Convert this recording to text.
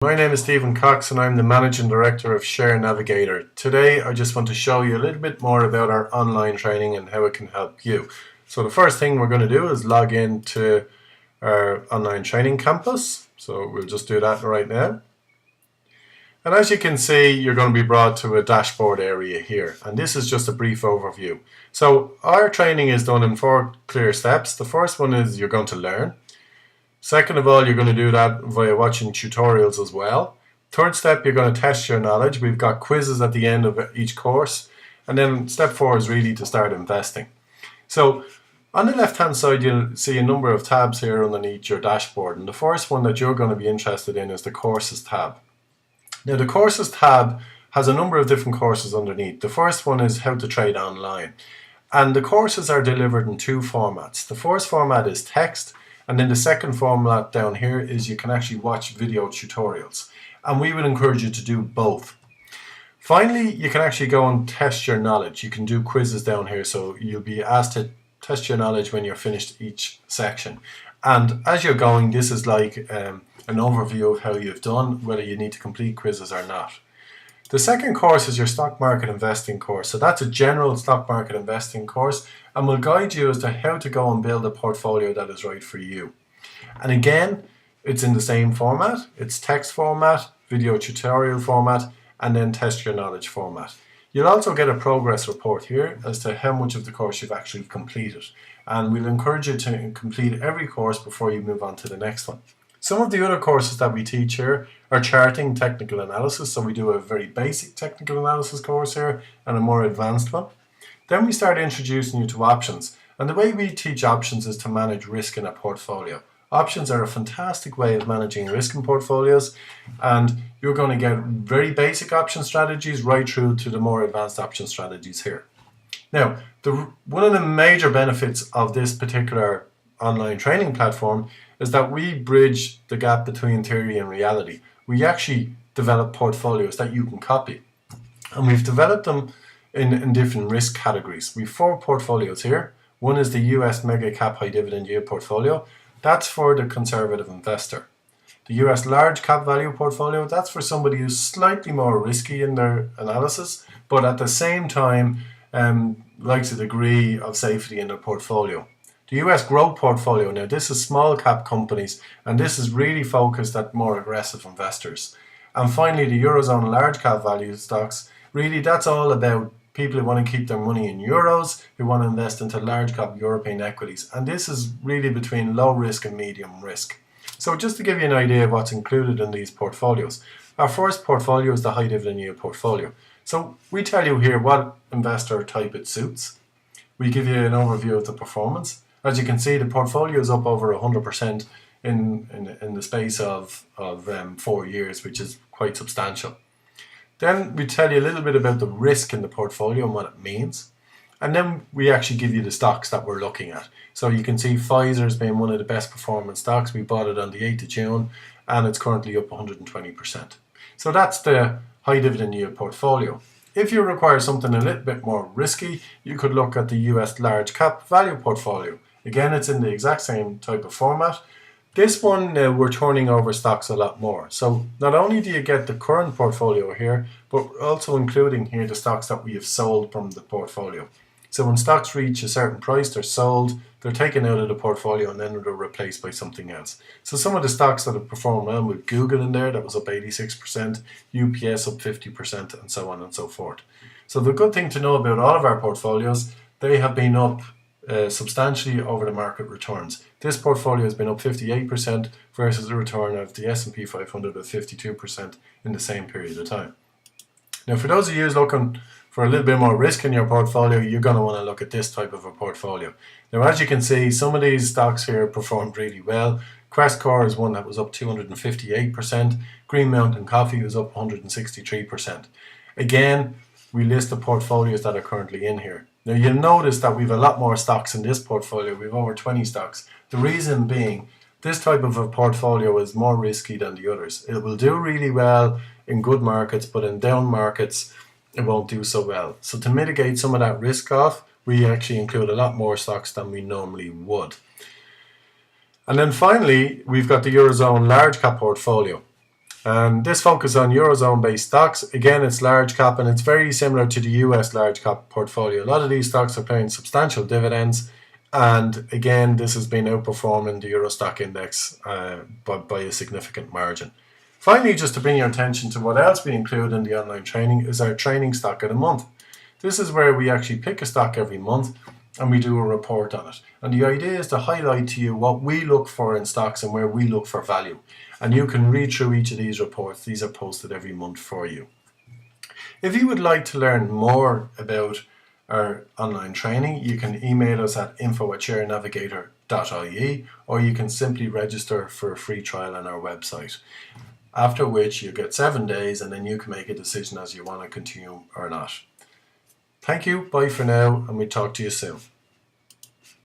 My name is Stephen Cox and I'm the Managing Director of Share Navigator. Today I just want to show you a little bit more about our online training and how it can help you. So the first thing we're going to do is log into our online training campus. So we'll just do that right now. And as you can see, you're going to be brought to a dashboard area here. And this is just a brief overview. So our training is done in 4 clear steps. The first one is you're going to learn. Second of all, you're going to do that via watching tutorials as well. Third step, you're going to test your knowledge. We've got quizzes at the end of each course. And then step 4 is really to start investing. So on the left hand side, you'll see a number of tabs here underneath your dashboard. And the first one that you're going to be interested in is the courses tab. Now the courses tab has a number of different courses underneath. The first one is how to trade online. And the courses are delivered in 2 formats. The first format is text. And then the second format down here is you can actually watch video tutorials. And we would encourage you to do both. Finally, you can actually go and test your knowledge. You can do quizzes down here, so you'll be asked to test your knowledge when you're finished each section. And as you're going, this is like an overview of how you've done, whether you need to complete quizzes or not. The second course is your stock market investing course. So that's a general stock market investing course and will guide you as to how to go and build a portfolio that is right for you. And again, it's in the same format. It's text format, video tutorial format, and then test your knowledge format. You'll also get a progress report here as to how much of the course you've actually completed. And we'll encourage you to complete every course before you move on to the next one. Some of the other courses that we teach here are charting, technical analysis. So we do a very basic technical analysis course here and a more advanced one. Then we start introducing you to options. And the way we teach options is to manage risk in a portfolio. Options are a fantastic way of managing risk in portfolios. And you're going to get very basic option strategies right through to the more advanced option strategies here. Now, one of the major benefits of this particular online training platform is that we bridge the gap between theory and reality. We actually develop portfolios that you can copy. And we've developed them in different risk categories. We've 4 portfolios here. One is the US Mega Cap High Dividend Yield portfolio. That's for the conservative investor. The US Large Cap Value portfolio, that's for somebody who's slightly more risky in their analysis, but at the same time likes a degree of safety in their portfolio. The US Growth portfolio, now this is small cap companies and this is really focused at more aggressive investors. And finally the Eurozone Large Cap Value stocks, really that's all about people who want to keep their money in euros, who want to invest into large cap European equities. And this is really between low risk and medium risk. So just to give you an idea of what's included in these portfolios, our first portfolio is the high dividend yield portfolio. So we tell you here what investor type it suits. We give you an overview of the performance. As you can see, the portfolio is up over 100% in the space of 4 years, which is quite substantial. Then we tell you a little bit about the risk in the portfolio and what it means. And then we actually give you the stocks that we're looking at. So you can see Pfizer's been one of the best performing stocks. We bought it on the 8th of June and it's currently up 120%. So that's the high dividend yield portfolio. If you require something a little bit more risky, you could look at the US Large Cap Value portfolio. Again, it's in the exact same type of format. This one, we're turning over stocks a lot more. So not only do you get the current portfolio here, but we're also including here the stocks that we have sold from the portfolio. So when stocks reach a certain price, they're sold, they're taken out of the portfolio and then they're replaced by something else. So some of the stocks that have performed well with Google in there, that was up 86%, UPS up 50%, and so on and so forth. So the good thing to know about all of our portfolios, they have been up substantially over the market returns. This portfolio has been up 58% versus the return of the S&P 500 of 52% in the same period of time. Now for those of you looking for a little bit more risk in your portfolio, you're going to want to look at this type of a portfolio. Now as you can see, some of these stocks here performed really well. Crestcore is one that was up 258%. Green Mountain Coffee was up 163%. Again, we list the portfolios that are currently in here. Now you'll notice that we've a lot more stocks in this portfolio. We've over 20 stocks. The reason being, this type of a portfolio is more risky than the others. It will do really well in good markets, but in down markets, it won't do so well. So to mitigate some of that risk off, we actually include a lot more stocks than we normally would. And then finally, we've got the Eurozone Large Cap portfolio. And this focus on Eurozone based stocks, again, it's large cap and it's very similar to the US large cap portfolio. A lot of these stocks are paying substantial dividends. And again, this has been outperforming the Euro Stock Index by a significant margin. Finally, just to bring your attention to what else we include in the online training is our training stock of the month. This is where we actually pick a stock every month and we do a report on it. And the idea is to highlight to you what we look for in stocks and where we look for value. And you can read through each of these reports. These are posted every month for you. If you would like to learn more about our online training, you can email us at info@sharenavigator.ie, or you can simply register for a free trial on our website. After which you get 7 days and then you can make a decision as you want to continue or not. Thank you, bye for now, and we'll talk to you soon.